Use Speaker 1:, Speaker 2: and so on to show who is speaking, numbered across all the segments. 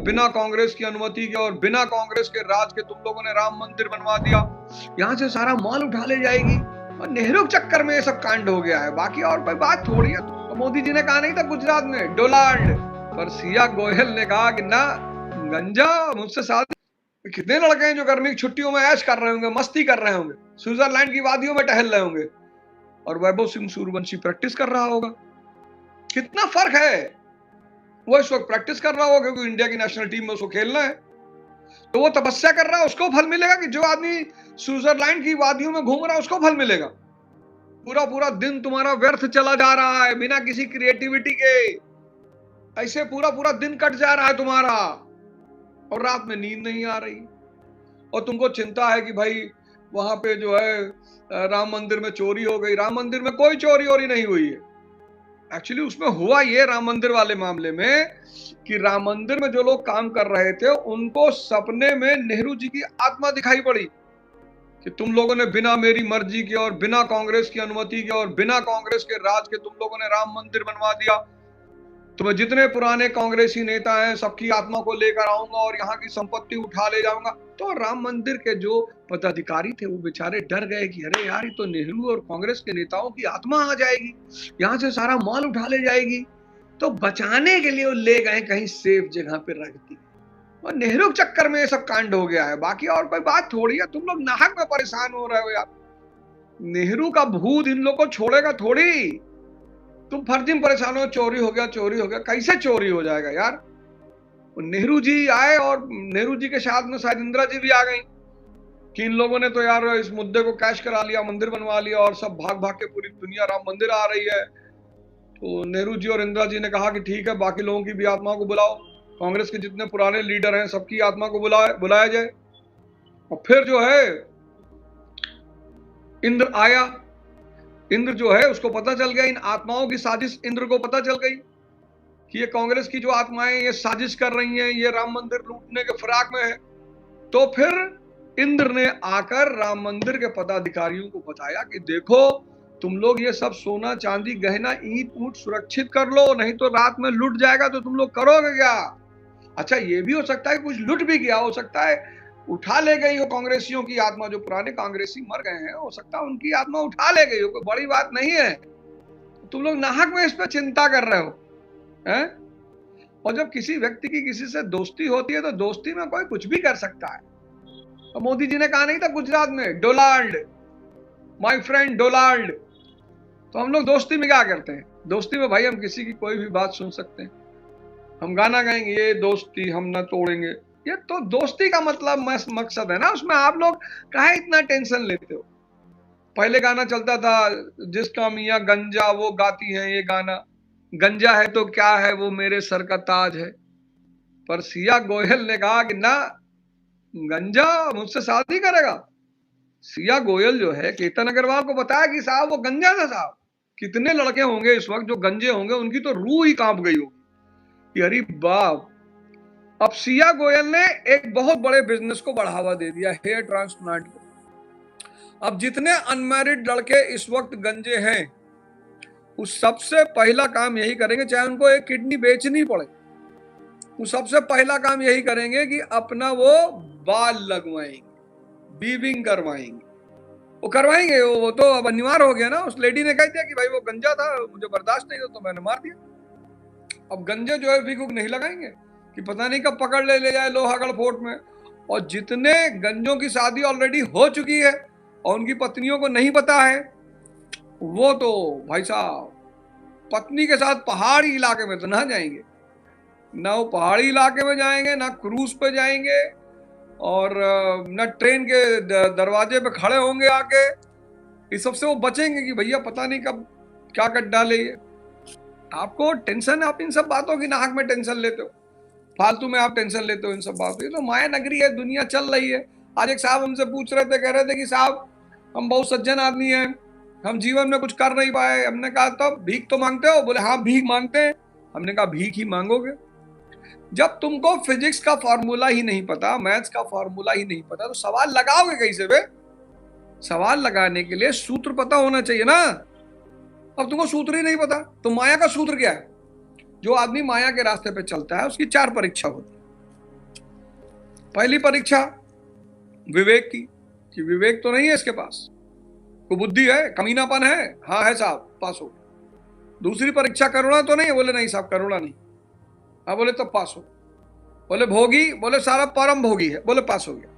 Speaker 1: बिना कांग्रेस की अनुमति के और बिना कांग्रेस के राज के तुम लोगों ने राम मंदिर बनवा दिया, यहाँ से सारा माल उठा ले जाएगी। और नेहरू के चक्कर में ये सब कांड हो गया है, बाकी और कोई बात थोड़ी है। तो मोदी जी ने कहा नहीं था गुजरात में डोलाल्ड, पर सिया गोयल ने कहा कि ना गंजा मुझसे शादी। कितने लड़के हैं जो गर्मी की छुट्टियों में ऐश कर रहे होंगे, मस्ती कर रहे होंगे, स्विट्जरलैंड की वादियों में टहल रहे होंगे, और वैभव सिंह सूर्यवंशी प्रैक्टिस कर रहा होगा। कितना फर्क है। वो इस वक्त प्रैक्टिस कर रहा होगा क्योंकि इंडिया की नेशनल टीम में उसको खेलना है, तो वो तपस्या कर रहा है, उसको फल मिलेगा। कि जो आदमी स्विट्जरलैंड की वादियों में घूम रहा है उसको फल मिलेगा। पूरा पूरा दिन तुम्हारा व्यर्थ चला जा रहा है बिना किसी क्रिएटिविटी के, ऐसे पूरा पूरा दिन कट जा रहा है तुम्हारा, और रात में नींद नहीं आ रही, और तुमको चिंता है कि भाई वहां पे जो है राम मंदिर में चोरी हो गई। राम मंदिर में कोई चोरी वोरी नहीं हुई है। एक्चुअली उसमें हुआ ये राम मंदिर वाले मामले में कि राम मंदिर में जो लोग काम कर रहे थे उनको सपने में नेहरू जी की आत्मा दिखाई पड़ी कि तुम लोगों ने बिना मेरी मर्जी के और बिना कांग्रेस की अनुमति के और बिना कांग्रेस के राज के तुम लोगों ने राम मंदिर बनवा दिया। तुम्हें जितने पुराने कांग्रेसी नेता हैं सबकी आत्मा को लेकर आऊंगा और यहाँ की संपत्ति उठा ले जाऊंगा। तो राम मंदिर के जो पदाधिकारी थे वो बेचारे डर गए कि अरे यार, ये तो नेहरू और कांग्रेस के नेताओं की आत्मा आ जाएगी, यहाँ से सारा माल उठा ले जाएगी। तो बचाने के लिए वो ले गए कहीं सेफ जगह पे रख दी, और नेहरू के चक्कर में ये सब कांड हो गया है। बाकी और कोई बात थोड़ी है। तुम लोग नाहक में परेशान हो रहे हो यार। नेहरू का भूत इन लोग को छोड़ेगा थोड़ी। तुम फर्जी में परेशान हो, चोरी हो गया, चोरी हो गया। कैसे चोरी हो जाएगा यार। नेहरू जी आए और नेहरू जी के साथ में शायद इंदिरा जी भी आ गई कि इन लोगों ने तो यार इस मुद्दे को कैश करा लिया, मंदिर बनवा लिया, और सब भाग भाग के पूरी दुनिया राम मंदिर आ रही है। तो नेहरू जी और इंदिरा जी ने कहा कि ठीक है, बाकी लोगों की भी आत्मा को बुलाओ, कांग्रेस के जितने पुराने लीडर हैं सबकी आत्मा को बुलाया जाए। और फिर जो है इंद्र आया। इंद्र जो है उसको पता चल गया, इन आत्माओं की साजिश इंद्र को पता चल गई कि ये कांग्रेस की जो आत्माएं ये साजिश कर रही हैं, ये राम मंदिर लूटने के फिराक में है। तो फिर इंद्र ने आकर राम मंदिर के पदाधिकारियों को बताया कि देखो, तुम लोग ये सब सोना चांदी गहना ईंट ऊंट सुरक्षित कर लो, नहीं तो रात में लुट जाएगा तो तुम लोग करोगे क्या। अच्छा, ये भी हो सकता है कुछ लुट भी गया, हो सकता है उठा ले गई हो कांग्रेसियों की आत्मा, जो पुराने कांग्रेसी मर गए हैं हो सकता है उनकी आत्मा उठा ले गई हो, कोई बड़ी बात नहीं है। तुम लोग नाहक में इस पर चिंता कर रहे हो हैं? और जब किसी व्यक्ति की किसी से दोस्ती होती है तो दोस्ती में कोई कुछ भी कर सकता है। और मोदी जी ने कहा नहीं था गुजरात में डोलाल्ड, माय फ्रेंड डोलाल्ड। तो हम लोग दोस्ती में क्या करते हैं? दोस्ती में भाई हम किसी की कोई भी बात सुन सकते हैं। हम गाना गाएंगे, ये दोस्ती हम ना तोड़ेंगे। ये तो दोस्ती का मतलब मकसद है ना, उसमें आप लोग काहे इतना टेंशन लेते हो। पहले गाना चलता था, जिसका मियाँ गंजा वो गाती है ये गाना, गंजा है तो क्या है वो मेरे सर का ताज है। पर सिया गोयल ने कहा कि ना, गंजा मुझसे शादी करेगा। सिया गोयल जो है केतन अग्रवाल को बताया कि साहब वो गंजा था। साहब कितने लड़के होंगे इस वक्त जो गंजे होंगे, उनकी तो रूह ही कांप गई होगी। अरे बाप। अब सिया गोयल ने एक बहुत बड़े बिजनेस को बढ़ावा दे दिया, हेयर ट्रांसप्लांट को। अब जितने अनमैरिड लड़के इस वक्त गंजे हैं, उस सबसे पहला काम यही करेंगे, चाहे उनको एक किडनी बेचनी पड़े, वो सबसे पहला काम यही करेंगे कि अपना वो बाल लगवाएंगे, बीविंग करवाएंगे। वो करवाएंगे, वो तो अब अनिवार्य हो गया ना। उस लेडी ने कह दिया कि भाई वो गंजा था, मुझे बर्दाश्त नहीं था तो मैंने मार दिया। अब गंजे जो है विग नहीं लगाएंगे कि पता नहीं कब पकड़ ले जाए लोहागढ़ फोर्ट में। और जितने गंजों की शादी ऑलरेडी हो चुकी है और उनकी पत्नियों को नहीं पता है, वो तो भाई साहब पत्नी के साथ पहाड़ी इलाके में तो ना जाएंगे, ना वो पहाड़ी इलाके में जाएंगे, ना क्रूज पे जाएंगे, और ना ट्रेन के दरवाजे पे खड़े होंगे आके। इस सबसे वो बचेंगे कि भैया पता नहीं कब क्या कर डाले। आपको टेंशन है, आप इन सब बातों की नाहक में टेंशन लेते हो, फालतू में आप टेंशन लेते हो इन सब बातों की। तो माया नगरी है, दुनिया चल रही है। आज एक साहब हमसे पूछ रहे थे, कह रहे थे कि साहब हम बहुत सज्जन आदमी हैं, हम जीवन में कुछ कर नहीं पाए। हमने कहा तब भीख तो मांगते हो? बोले हाँ भीख मांगते हैं। हमने कहा भीख ही मांगोगे? जब तुमको फिजिक्स का फॉर्मूला ही नहीं पता, मैथ्स का फॉर्मूला ही नहीं पता, तो सवाल लगाओगे कैसे बे? सवाल लगाने के लिए सूत्र पता होना चाहिए ना। अब तुमको सूत्र ही नहीं पता, तो माया का सूत्र क्या है? जो आदमी माया के रास्ते पे चलता है उसकी 4 परीक्षा होती है। पहली परीक्षा विवेक की, कि विवेक तो नहीं है इसके पास, को बुद्धि है, कमीनापन है, हाँ है साहब, पास हो। दूसरी परीक्षा करुणा तो नहीं है, बोले नहीं साहब करुणा नहीं, हाँ बोले तब पास हो। बोले भोगी, बोले सारा परम भोगी है, बोले पास हो गया।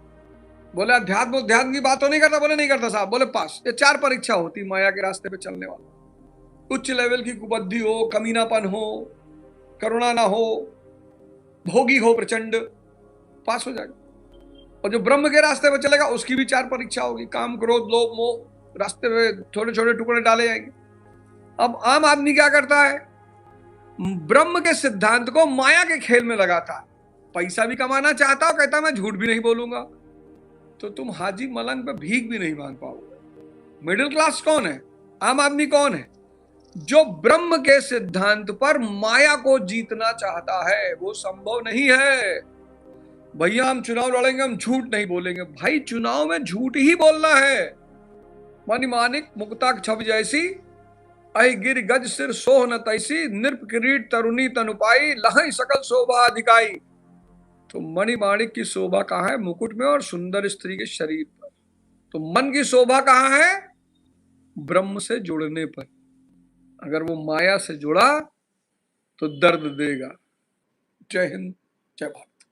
Speaker 1: बोले अध्यात्म अध्यात्म की बात तो नहीं करता, बोले नहीं करता साहब, बोले पास। ये 4 परीक्षा होती माया के रास्ते पे चलने वाला। उच्च लेवल की कुबुद्धि हो, कमीनापन हो, करुणा ना हो, भोगी हो प्रचंड, पास हो जाएगा। और जो ब्रह्म के रास्ते पे चलेगा उसकी भी 4 परीक्षा होगी, काम क्रोध लोभ मोह, रास्ते में छोटे छोटे टुकड़े डाले जाएंगे। अब आम आदमी क्या करता है, ब्रह्म के सिद्धांत को माया के खेल में लगाता है, पैसा भी कमाना चाहता हो, कहता मैं झूठ भी नहीं बोलूंगा, तो तुम हाजी मलंग पे भीख भी नहीं मांग पाओगे। मिडिल क्लास कौन है, आम आदमी कौन है, जो ब्रह्म के सिद्धांत पर माया को जीतना चाहता है। वो संभव नहीं है। भैया हम चुनाव लड़ेंगे, हम झूठ नहीं बोलेंगे, भाई चुनाव में झूठ ही बोलना है। मणि मानिक मुक्ता छवि जैसी, अहि गिर गज सिर सोह न तैसी, नृप किरीट तरुणी तनु पाई, लहई सकल शोभा अधिकाई। तो मणि माणिक की शोभा कहाँ है, मुकुट में और सुंदर स्त्री के शरीर पर। तो मन की शोभा कहाँ है, ब्रह्म से जुड़ने पर। अगर वो माया से जुड़ा तो दर्द देगा। जय हिंद, जय भारत।